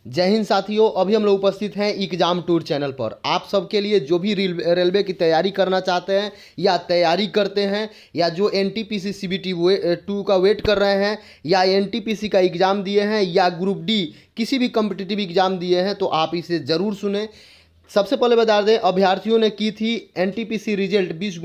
जय हिंद साथियों, अभी हम लोग उपस्थित हैं एग्जाम टूर चैनल पर। आप सबके लिए जो भी रेलवे की तैयारी करना चाहते हैं या तैयारी करते हैं या जो एनटीपीसी सीबीटी 2 का वेट कर रहे हैं या एनटीपीसी का एग्ज़ाम दिए हैं या ग्रुप डी किसी भी कम्पिटिटिव एग्ज़ाम दिए हैं तो आप इसे ज़रूर सुने। सबसे पहले बता दें, अभ्यर्थियों ने की थी एनटीपीसी रिजल्ट 20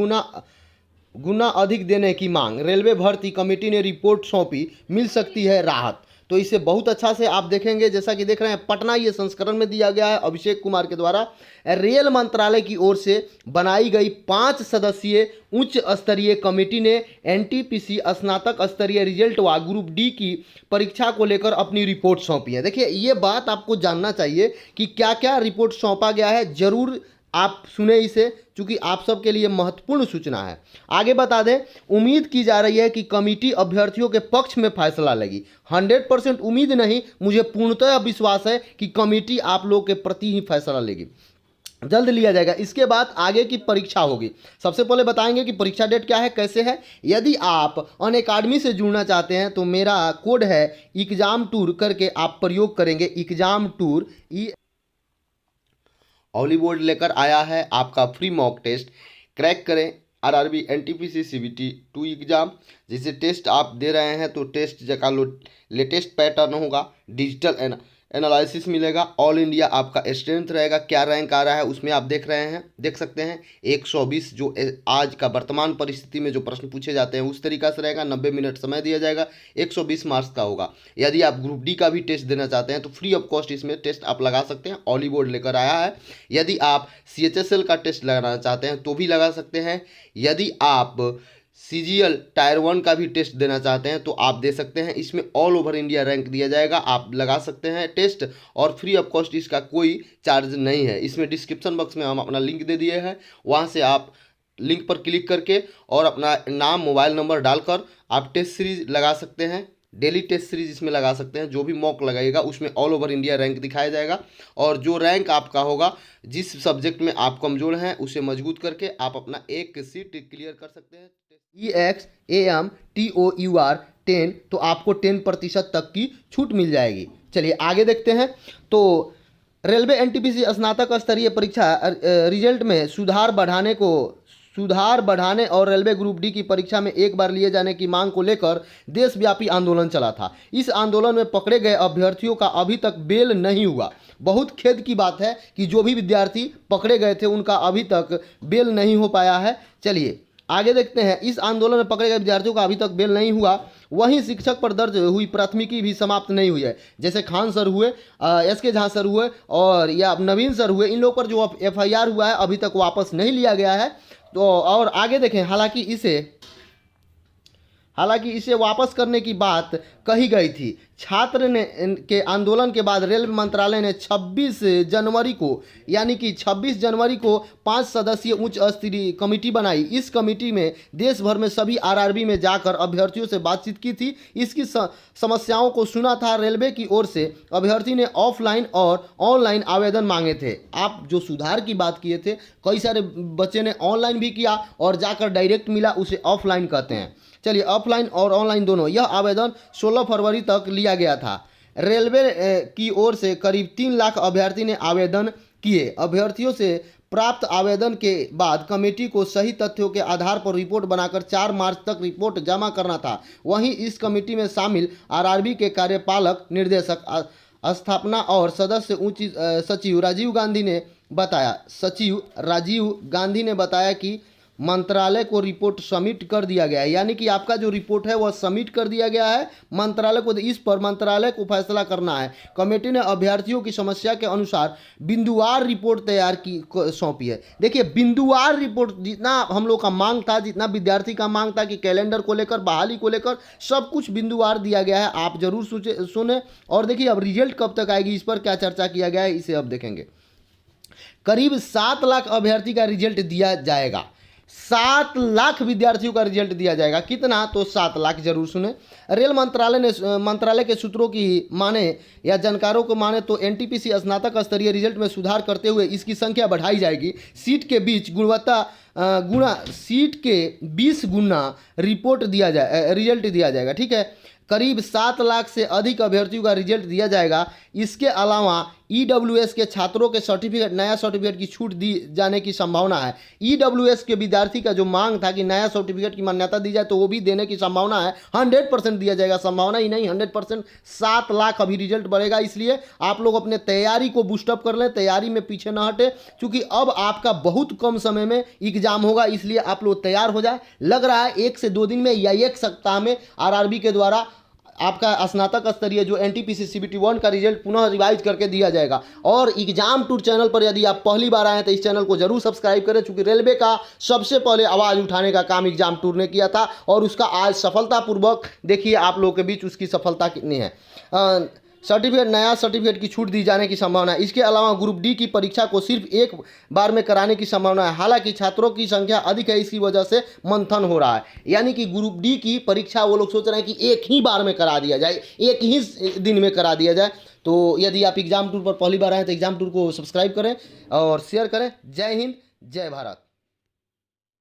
गुना अधिक देने की मांग। रेलवे भर्ती कमेटी ने रिपोर्ट सौंपी, मिल सकती है राहत। तो इसे बहुत अच्छा से आप देखेंगे। जैसा कि देख रहे हैं, पटना ये संस्करण में दिया गया है अभिषेक कुमार के द्वारा। रेल मंत्रालय की ओर से बनाई गई 5 सदस्यीय उच्च स्तरीय कमेटी ने एनटीपीसी स्नातक स्तरीय रिजल्ट व ग्रुप डी की परीक्षा को लेकर अपनी रिपोर्ट सौंपी है। देखिए, ये बात आपको जानना चाहिए कि क्या क्या रिपोर्ट सौंपा गया है। जरूर आप सुने इसे, क्योंकि आप सबके लिए महत्वपूर्ण सूचना है। आगे बता दें, उम्मीद की जा रही है कि कमेटी अभ्यर्थियों के पक्ष में फैसला लेगी। 100% उम्मीद नहीं, मुझे पूर्णतः विश्वास है कि कमेटी आप लोगों के प्रति ही फैसला लेगी, जल्द लिया जाएगा। इसके बाद आगे की परीक्षा होगी। सबसे पहले बताएंगे कि परीक्षा डेट क्या है, कैसे है। यदि आप अनअकैडमी से जुड़ना चाहते हैं तो मेरा कोड है एग्जाम टूर करके आप प्रयोग करेंगे। एग्जाम टूर ऑली बोर्ड लेकर आया है आपका फ्री मॉक टेस्ट। क्रैक करें आरआरबी एनटीपीसी सीबीटी 2 एग्ज़ाम। जिसे टेस्ट आप दे रहे हैं तो टेस्ट का लेटेस्ट पैटर्न होगा, डिजिटल एनालिसिस मिलेगा, ऑल इंडिया आपका स्ट्रेंथ रहेगा। क्या रैंक आ रहा है उसमें आप देख सकते हैं 120 जो आज का वर्तमान परिस्थिति में जो प्रश्न पूछे जाते हैं उस तरीका से रहेगा। 90 मिनट समय दिया जाएगा, 120 मार्क्स का होगा। यदि आप ग्रुप डी का भी टेस्ट देना चाहते हैं तो फ्री ऑफ कॉस्ट इसमें टेस्ट आप लगा सकते हैं, ऑली बोर्ड लेकर आया है। यदि आप CHSL का टेस्ट लगाना चाहते हैं तो भी लगा सकते हैं। यदि आप CGL टायर 1 का भी टेस्ट देना चाहते हैं तो आप दे सकते हैं। इसमें ऑल ओवर इंडिया रैंक दिया जाएगा, आप लगा सकते हैं टेस्ट, और फ्री ऑफ कॉस्ट इसका कोई चार्ज नहीं है। इसमें डिस्क्रिप्शन बॉक्स में हम अपना लिंक दे दिए हैं, वहां से आप लिंक पर क्लिक करके और अपना नाम मोबाइल नंबर डालकर आप टेस्ट सीरीज लगा सकते हैं। डेली टेस्ट सीरीज इसमें लगा सकते हैं। जो भी मॉक लगाएगा उसमें ऑल ओवर इंडिया रैंक दिखाया जाएगा, और जो रैंक आपका होगा, जिस सब्जेक्ट में आप कमज़ोर हैं उसे मजबूत करके आप अपना एक सीट क्लियर कर सकते हैं। EXAMTOUR 10, तो आपको 10% तक की छूट मिल जाएगी। चलिए आगे देखते हैं। तो रेलवे एनटीपीसी स्नातक स्तरीय परीक्षा रिजल्ट में सुधार बढ़ाने और रेलवे ग्रुप डी की परीक्षा में एक बार लिए जाने की मांग को लेकर देशव्यापी आंदोलन चला था। इस आंदोलन में पकड़े गए अभ्यर्थियों का अभी तक बेल नहीं हुआ। बहुत खेद की बात है कि जो भी विद्यार्थी पकड़े गए थे उनका अभी तक बेल नहीं हो पाया है। चलिए आगे देखते हैं। इस आंदोलन में पकड़े गए विद्यार्थियों का अभी तक बेल नहीं हुआ। वहीं शिक्षक पर दर्ज हुई प्राथमिकी भी समाप्त नहीं हुई है। जैसे खान सर हुए, SK झा सर हुए और या नवीन सर हुए, इन लोगों पर जो FIR हुआ है अभी तक वापस नहीं लिया गया है। तो और आगे देखें, हालांकि इसे वापस करने की बात कही गई थी। छात्र ने के आंदोलन के बाद रेल मंत्रालय ने 26 जनवरी को, यानी कि 26 जनवरी को 5 सदस्यीय उच्च स्तरीय कमेटी बनाई। इस कमेटी में देश भर में सभी RRB में जाकर अभ्यर्थियों से बातचीत की थी। इसकी समस्याओं को सुना था। रेलवे की ओर से अभ्यर्थी ने ऑफलाइन और ऑनलाइन आवेदन मांगे थे। आप जो सुधार की बात किए थे, कई सारे बच्चे ने ऑनलाइन भी किया और जाकर डायरेक्ट मिला, उसे ऑफलाइन कहते हैं। चलिए, ऑफलाइन और ऑनलाइन दोनों। यह आवेदन 16 फरवरी तक लिया गया था। रेलवे की ओर से करीब 3 लाख अभ्यर्थी ने आवेदन किए। अभ्यर्थियों से प्राप्त आवेदन के बाद कमेटी को सही तथ्यों के आधार पर रिपोर्ट बनाकर 4 मार्च तक रिपोर्ट जमा करना था। वहीं इस कमेटी में शामिल RRB के कार्यपालक निदेशक स्थापना और सदस्य सचिव राजीव गांधी ने बताया कि मंत्रालय को रिपोर्ट सबमिट कर दिया गया है। यानी कि आपका जो रिपोर्ट है वह सबमिट कर दिया गया है मंत्रालय को। इस पर मंत्रालय को फैसला करना है। कमेटी ने अभ्यर्थियों की समस्या के अनुसार बिंदुवार रिपोर्ट तैयार की सौंपी है। देखिए, बिंदुवार रिपोर्ट, जितना हम लोग का मांग था, जितना विद्यार्थी का मांग था कि कैलेंडर को लेकर, बहाली को लेकर सब कुछ बिंदुवार दिया गया है। आप जरूर सुने और देखिए अब रिजल्ट कब तक आएगी, इस पर क्या चर्चा किया गया है, इसे अब देखेंगे। करीब 7 लाख अभ्यर्थी का रिजल्ट दिया जाएगा। 7 लाख विद्यार्थियों का रिजल्ट दिया जाएगा। कितना? तो 7 लाख। जरूर सुने। रेल मंत्रालय के सूत्रों की माने या जानकारों को माने तो एनटीपीसी स्नातक स्तरीय रिजल्ट में सुधार करते हुए इसकी संख्या बढ़ाई जाएगी। सीट के 20 गुना रिजल्ट दिया जाएगा। ठीक है। करीब 7 लाख से अधिक अभ्यर्थियों का रिजल्ट दिया जाएगा। इसके अलावा ईडब्ल्यूएस के छात्रों के सर्टिफिकेट, नया सर्टिफिकेट की छूट दी जाने की संभावना है। ईडब्ल्यूएस के विद्यार्थी का जो मांग था कि नया सर्टिफिकेट की मान्यता दी जाए, तो वो भी देने की संभावना है। 100% दिया जाएगा, संभावना ही नहीं 100%। 7 लाख अभी रिजल्ट बढ़ेगा, इसलिए आप लोग अपने तैयारी को बूस्टअप कर लें, तैयारी में पीछे न हटे, क्योंकि अब आपका बहुत कम समय में एग्जाम होगा, इसलिए आप लोग तैयार हो जाए। लग रहा है 1 से 2 दिन में या 1 सप्ताह में आरआरबी के द्वारा आपका स्नातक स्तरीय जो एनटीपीसी सीबीटी 1 का रिजल्ट पुनः रिवाइज करके दिया जाएगा। और एग्जाम टूर चैनल पर यदि आप पहली बार आए हैं तो इस चैनल को जरूर सब्सक्राइब करें, क्योंकि रेलवे का सबसे पहले आवाज़ उठाने का काम एग्जाम टूर ने किया था और उसका आज सफलतापूर्वक देखिए आप लोगों के बीच उसकी सफलता कितनी है। सर्टिफिकेट, नया सर्टिफिकेट की छूट दी जाने की संभावना है। इसके अलावा ग्रुप डी की परीक्षा को सिर्फ एक बार में कराने की संभावना है। हालांकि छात्रों की संख्या अधिक है, इसी वजह से मंथन हो रहा है। यानी कि ग्रुप डी की परीक्षा वो लोग सोच रहे हैं कि एक ही बार में करा दिया जाए, एक ही दिन में करा दिया जाए। तो यदि आप एग्जाम टूर पर पहली बार आए तो एग्जाम टूर को सब्सक्राइब करें और शेयर करें। जय हिंद, जय भारत।